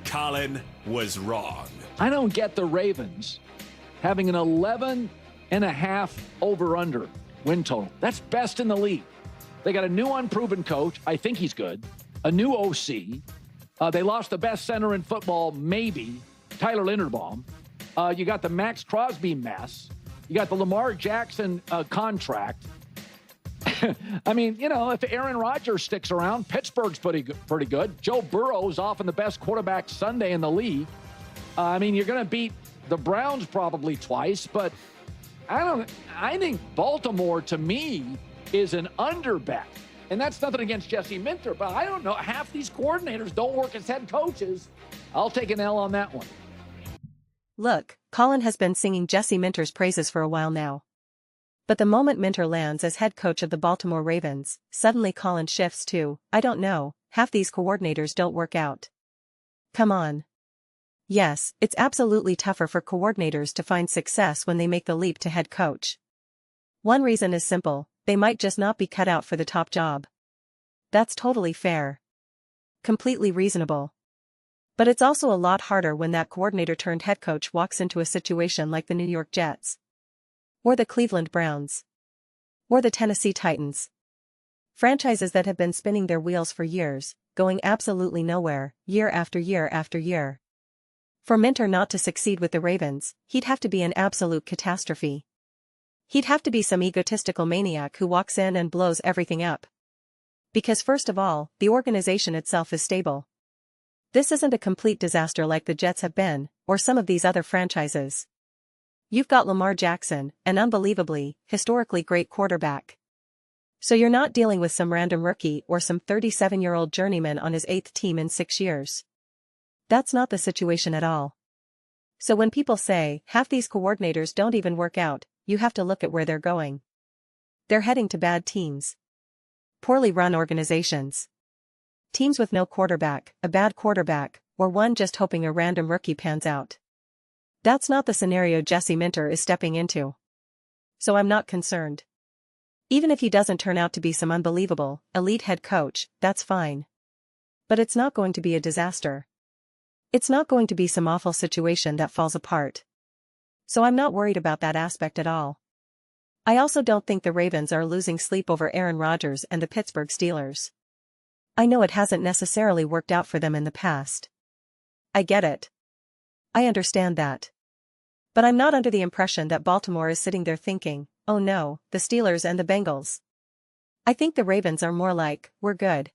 Colin was wrong. I don't get the Ravens having an 11.5 over-under win total. That's best in the league. They got a new unproven coach. I think he's good. A new OC. They lost the best center in football, maybe, Tyler Linderbaum. You got the Max Crosby mess. You got the Lamar Jackson contract. I mean, you know, if Aaron Rodgers sticks around, Pittsburgh's pretty good. Joe Burrow's often the best quarterback Sunday in the league. I mean, you're going to beat the Browns probably twice, but I think Baltimore, to me, is an under bet. And that's nothing against Jesse Minter, but I don't know. Half these coordinators don't work as head coaches. I'll take an L on that one. Look, Colin has been singing Jesse Minter's praises for a while now. But the moment Minter lands as head coach of the Baltimore Ravens, suddenly Colin shifts to, I don't know, half these coordinators don't work out. Come on. Yes, it's absolutely tougher for coordinators to find success when they make the leap to head coach. One reason is simple, they might just not be cut out for the top job. That's totally fair. Completely reasonable. But it's also a lot harder when that coordinator turned head coach walks into a situation like the New York Jets. Or the Cleveland Browns. Or the Tennessee Titans. Franchises that have been spinning their wheels for years, going absolutely nowhere, year after year after year. For Minter not to succeed with the Ravens, he'd have to be an absolute catastrophe. He'd have to be some egotistical maniac who walks in and blows everything up. Because first of all, the organization itself is stable. This isn't a complete disaster like the Jets have been, or some of these other franchises. You've got Lamar Jackson, an unbelievably, historically great quarterback. So you're not dealing with some random rookie or some 37-year-old journeyman on his 8th team in 6 years. That's not the situation at all. So when people say, half these coordinators don't even work out, you have to look at where they're going. They're heading to bad teams. Poorly run organizations. Teams with no quarterback, a bad quarterback, or one just hoping a random rookie pans out. That's not the scenario Jesse Minter is stepping into. So I'm not concerned. Even if he doesn't turn out to be some unbelievable, elite head coach, that's fine. But it's not going to be a disaster. It's not going to be some awful situation that falls apart. So I'm not worried about that aspect at all. I also don't think the Ravens are losing sleep over Aaron Rodgers and the Pittsburgh Steelers. I know it hasn't necessarily worked out for them in the past. I get it. I understand that. But I'm not under the impression that Baltimore is sitting there thinking, oh no, the Steelers and the Bengals. I think the Ravens are more like, we're good.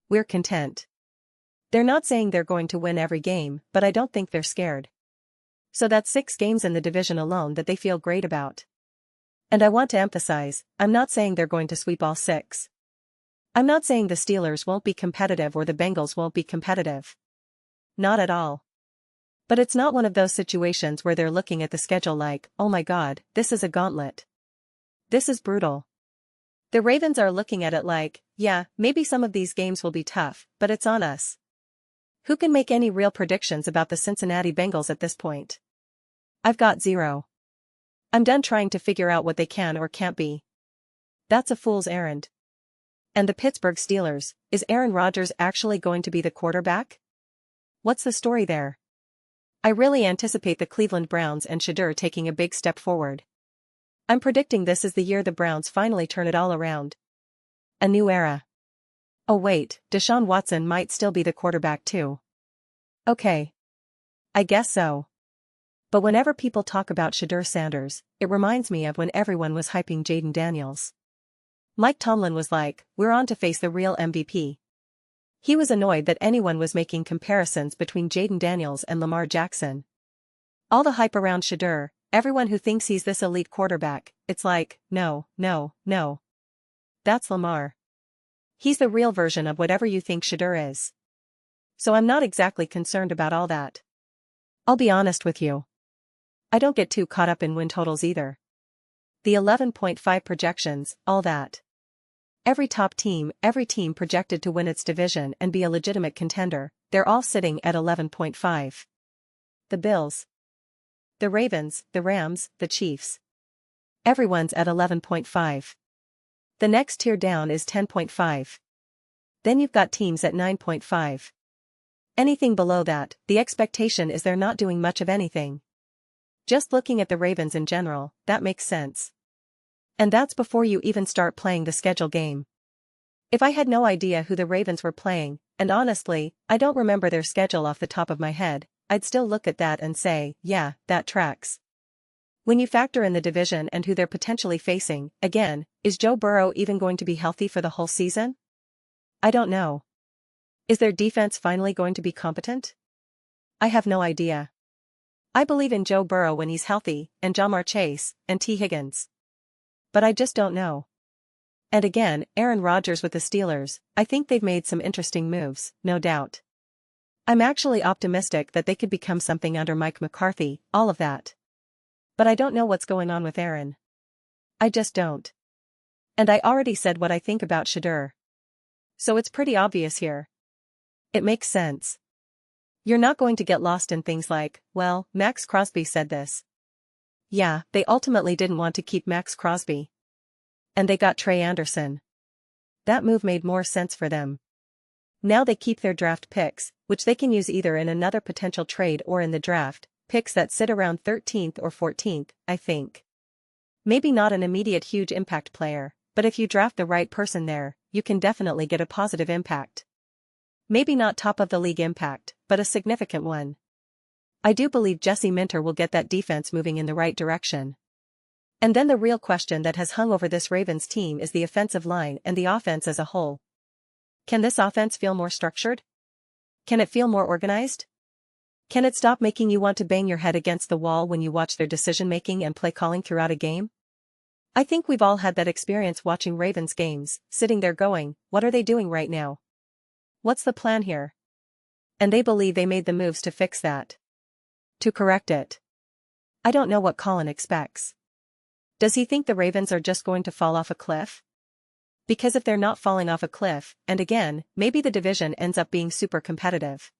We're content. They're not saying they're going to win every game, but I don't think they're scared. So that's 6 games in the division alone that they feel great about. And I want to emphasize, I'm not saying they're going to sweep all 6. I'm not saying the Steelers won't be competitive or the Bengals won't be competitive. Not at all. But it's not one of those situations where they're looking at the schedule like, oh my god, this is a gauntlet. This is brutal. The Ravens are looking at it like, yeah, maybe some of these games will be tough, but it's on us. Who can make any real predictions about the Cincinnati Bengals at this point? I've got 0. I'm done trying to figure out what they can or can't be. That's a fool's errand. And the Pittsburgh Steelers, is Aaron Rodgers actually going to be the quarterback? What's the story there? I really anticipate the Cleveland Browns and Shedeur taking a big step forward. I'm predicting this is the year the Browns finally turn it all around. A new era. Oh wait, Deshaun Watson might still be the quarterback too. Okay. I guess so. But whenever people talk about Shedeur Sanders, it reminds me of when everyone was hyping Jaden Daniels. Mike Tomlin was like, we're on to face the real MVP. He was annoyed that anyone was making comparisons between Jaden Daniels and Lamar Jackson. All the hype around Shedeur, everyone who thinks he's this elite quarterback, it's like, no. That's Lamar. He's the real version of whatever you think Shedeur is. So I'm not exactly concerned about all that. I'll be honest with you. I don't get too caught up in win totals either. The 11.5 projections, all that. Every top team, every team projected to win its division and be a legitimate contender, they're all sitting at 11.5. The Bills. The Ravens, the Rams, the Chiefs. Everyone's at 11.5. The next tier down is 10.5. Then you've got teams at 9.5. Anything below that, the expectation is they're not doing much of anything. Just looking at the Ravens in general, that makes sense. And that's before you even start playing the schedule game. If I had no idea who the Ravens were playing, and honestly, I don't remember their schedule off the top of my head, I'd still look at that and say, yeah, that tracks. When you factor in the division and who they're potentially facing, again, is Joe Burrow even going to be healthy for the whole season? I don't know. Is their defense finally going to be competent? I have no idea. I believe in Joe Burrow when he's healthy, and Ja'Marr Chase, and T. Higgins. But I just don't know. And again, Aaron Rodgers with the Steelers, I think they've made some interesting moves, no doubt. I'm actually optimistic that they could become something under Mike McCarthy, all of that. But I don't know what's going on with Aaron. I just don't. And I already said what I think about Shadur. So it's pretty obvious here. It makes sense. You're not going to get lost in things like, well, Max Crosby said this. Yeah, they ultimately didn't want to keep Max Crosby. And they got Trey Anderson. That move made more sense for them. Now they keep their draft picks, which they can use either in another potential trade or in the draft, picks that sit around 13th or 14th, I think. Maybe not an immediate huge impact player, but if you draft the right person there, you can definitely get a positive impact. Maybe not top of the league impact, but a significant one. I do believe Jesse Minter will get that defense moving in the right direction. And then the real question that has hung over this Ravens team is the offensive line and the offense as a whole. Can this offense feel more structured? Can it feel more organized? Can it stop making you want to bang your head against the wall when you watch their decision-making and play calling throughout a game? I think we've all had that experience watching Ravens games, sitting there going, what are they doing right now? What's the plan here? And they believe they made the moves to fix that. To correct it. I don't know what Colin expects. Does he think the Ravens are just going to fall off a cliff? Because if they're not falling off a cliff, and again, maybe the division ends up being super competitive.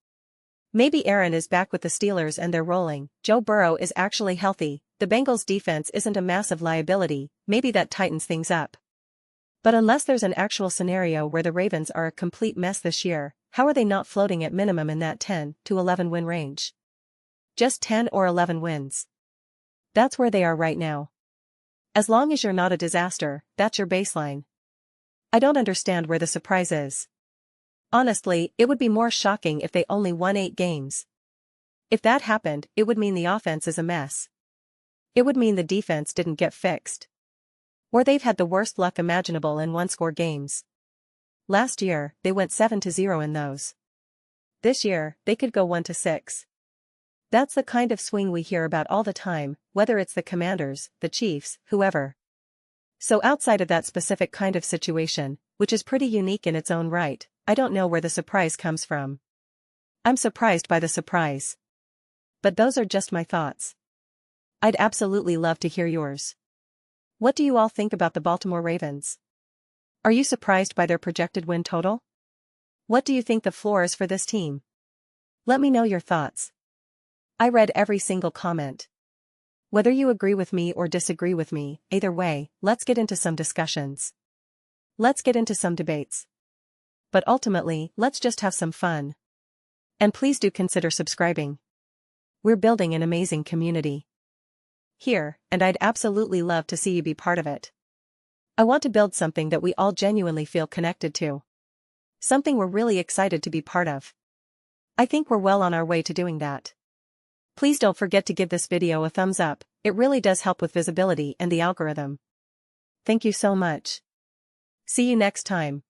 Maybe Aaron is back with the Steelers and they're rolling, Joe Burrow is actually healthy, the Bengals' defense isn't a massive liability, maybe that tightens things up. But unless there's an actual scenario where the Ravens are a complete mess this year, how are they not floating at minimum in that 10 to 11 win range? Just 10 or 11 wins. That's where they are right now. As long as you're not a disaster, that's your baseline. I don't understand where the surprise is. Honestly, it would be more shocking if they only won 8 games. If that happened, it would mean the offense is a mess. It would mean the defense didn't get fixed. Or they've had the worst luck imaginable in one-score games. Last year, they went 7-0 in those. This year, they could go 1-6. That's the kind of swing we hear about all the time, whether it's the Commanders, the Chiefs, whoever. So outside of that specific kind of situation, which is pretty unique in its own right, I don't know where the surprise comes from. I'm surprised by the surprise. But those are just my thoughts. I'd absolutely love to hear yours. What do you all think about the Baltimore Ravens? Are you surprised by their projected win total? What do you think the floor is for this team? Let me know your thoughts. I read every single comment. Whether you agree with me or disagree with me, either way, let's get into some discussions. Let's get into some debates. But ultimately, let's just have some fun. And please do consider subscribing. We're building an amazing community here, and I'd absolutely love to see you be part of it. I want to build something that we all genuinely feel connected to. Something we're really excited to be part of. I think we're well on our way to doing that. Please don't forget to give this video a thumbs up, it really does help with visibility and the algorithm. Thank you so much. See you next time.